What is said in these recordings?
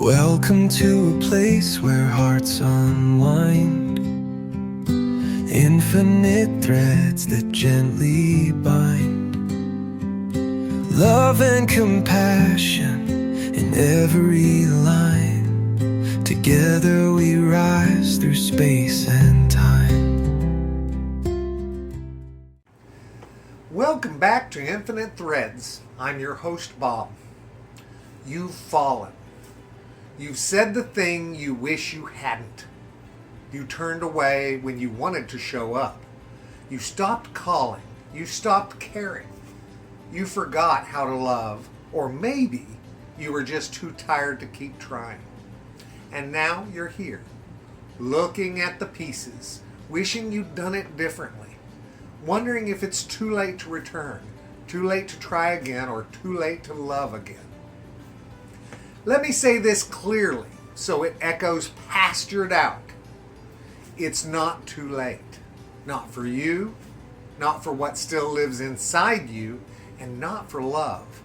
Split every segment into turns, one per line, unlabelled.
Welcome to a place where hearts unwind, infinite threads that gently bind, love and compassion in every line. Together we rise through space and time.
Welcome back to Infinite Threads. I'm your host, Bob. You've fallen. You've said the thing you wish you hadn't. You turned away when you wanted to show up. You stopped calling. You stopped caring. You forgot how to love, or maybe you were just too tired to keep trying. And now you're here, looking at the pieces, wishing you'd done it differently, wondering if it's too late to return, too late to try again, or too late to love again. Let me say this clearly so it echoes pastured out. It's not too late. Not for you, not for what still lives inside you, and not for love.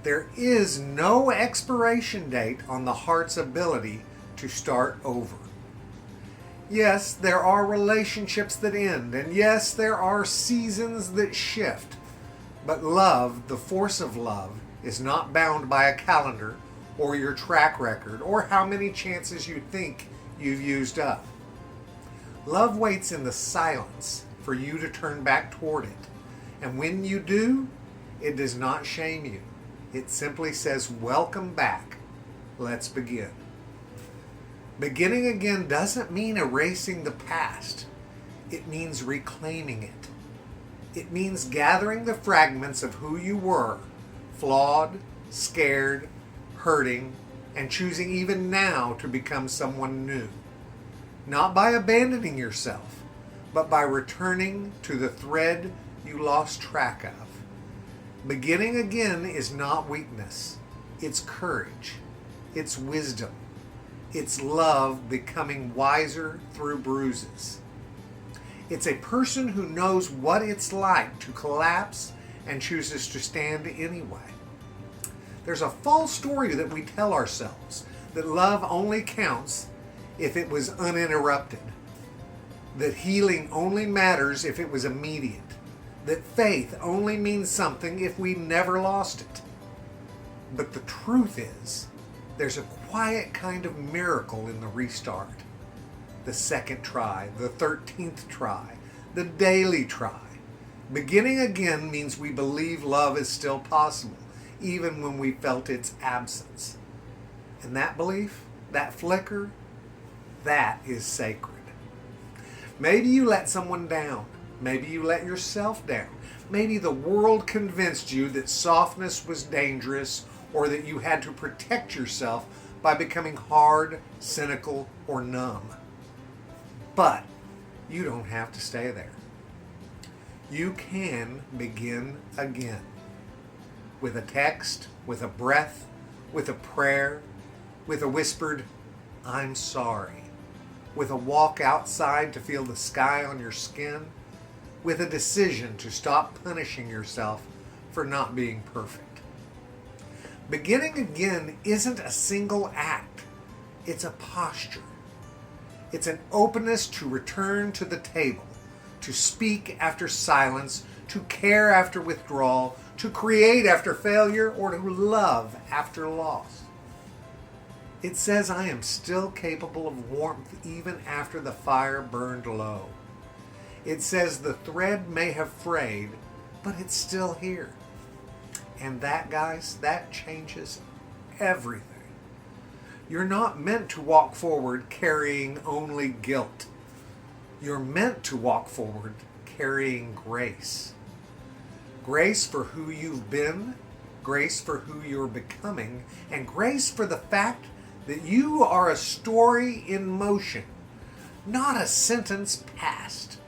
There is no expiration date on the heart's ability to start over. Yes, there are relationships that end, and yes, there are seasons that shift. But love, the force of love, is not bound by a calendar or your track record, or how many chances you think you've used up. Love waits in the silence for you to turn back toward it. And when you do, it does not shame you. It simply says, welcome back. Let's begin. Beginning again doesn't mean erasing the past. It means reclaiming it. It means gathering the fragments of who you were, flawed, scared, hurting, and choosing even now to become someone new. Not by abandoning yourself, but by returning to the thread you lost track of. Beginning again is not weakness. It's courage. It's wisdom. It's love becoming wiser through bruises. It's a person who knows what it's like to collapse and chooses to stand anyway. There's a false story that we tell ourselves, that love only counts if it was uninterrupted, that healing only matters if it was immediate, that faith only means something if we never lost it. But the truth is, there's a quiet kind of miracle in the restart. The second try, the 13th try, the daily try. Beginning again means we believe love is still possible, even when we felt its absence. And that belief, that flicker, that is sacred. Maybe you let someone down. Maybe you let yourself down. Maybe the world convinced you that softness was dangerous, or that you had to protect yourself by becoming hard, cynical, or numb. But you don't have to stay there. You can begin again. With a text, with a breath, with a prayer, with a whispered, I'm sorry. With a walk outside to feel the sky on your skin, with a decision to stop punishing yourself for not being perfect. Beginning again isn't a single act. It's a posture. It's an openness to return to the table, to speak after silence, to care after withdrawal, to create after failure, or to love after loss. It says I am still capable of warmth even after the fire burned low. It says the thread may have frayed, but it's still here. And that, guys, that changes everything. You're not meant to walk forward carrying only guilt. You're meant to walk forward carrying grace. Grace for who you've been, grace for who you're becoming, and grace for the fact that you are a story in motion, not a sentence past.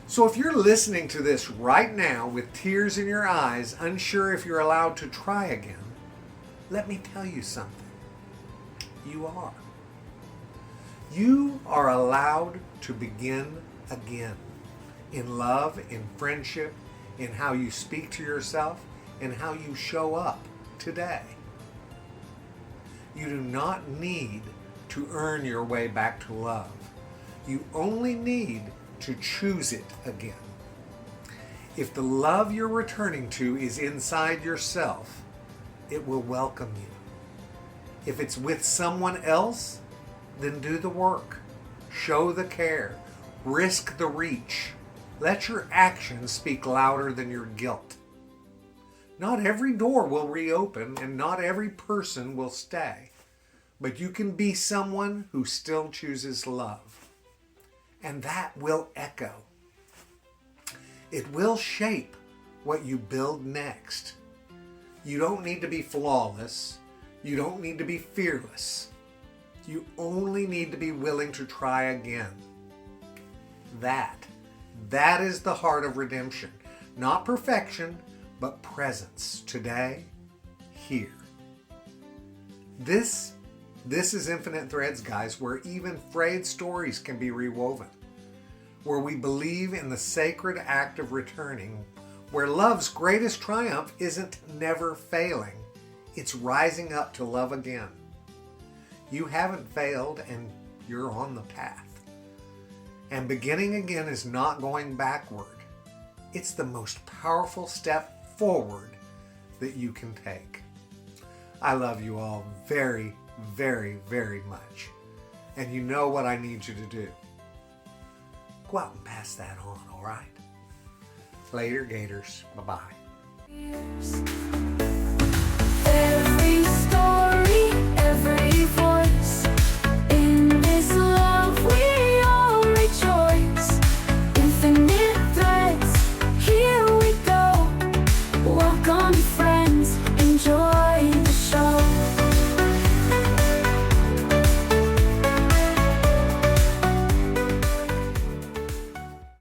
So if you're listening to this right now with tears in your eyes, unsure if you're allowed to try again, let me tell you something. You are. You are allowed to begin again. In love, in friendship, in how you speak to yourself, and how you show up today. You do not need to earn your way back to love. You only need to choose it again. If the love you're returning to is inside yourself, it will welcome you. If it's with someone else, then do the work. Show the care. Risk the reach. Let your actions speak louder than your guilt. Not every door will reopen and not every person will stay, but you can be someone who still chooses love. And that will echo. It will shape what you build next. You don't need to be flawless. You don't need to be fearless. You only need to be willing to try again. That is the heart of redemption. Not perfection, but presence. Today, here. This is Infinite Threads, guys, where even frayed stories can be rewoven. Where we believe in the sacred act of returning. Where love's greatest triumph isn't never failing. It's rising up to love again. You haven't failed and you're on the path. And beginning again is not going backward. It's the most powerful step forward that you can take. I love you all very, very, very much. And you know what I need you to do. Go out and pass that on, all right? Later, Gators. Bye-bye.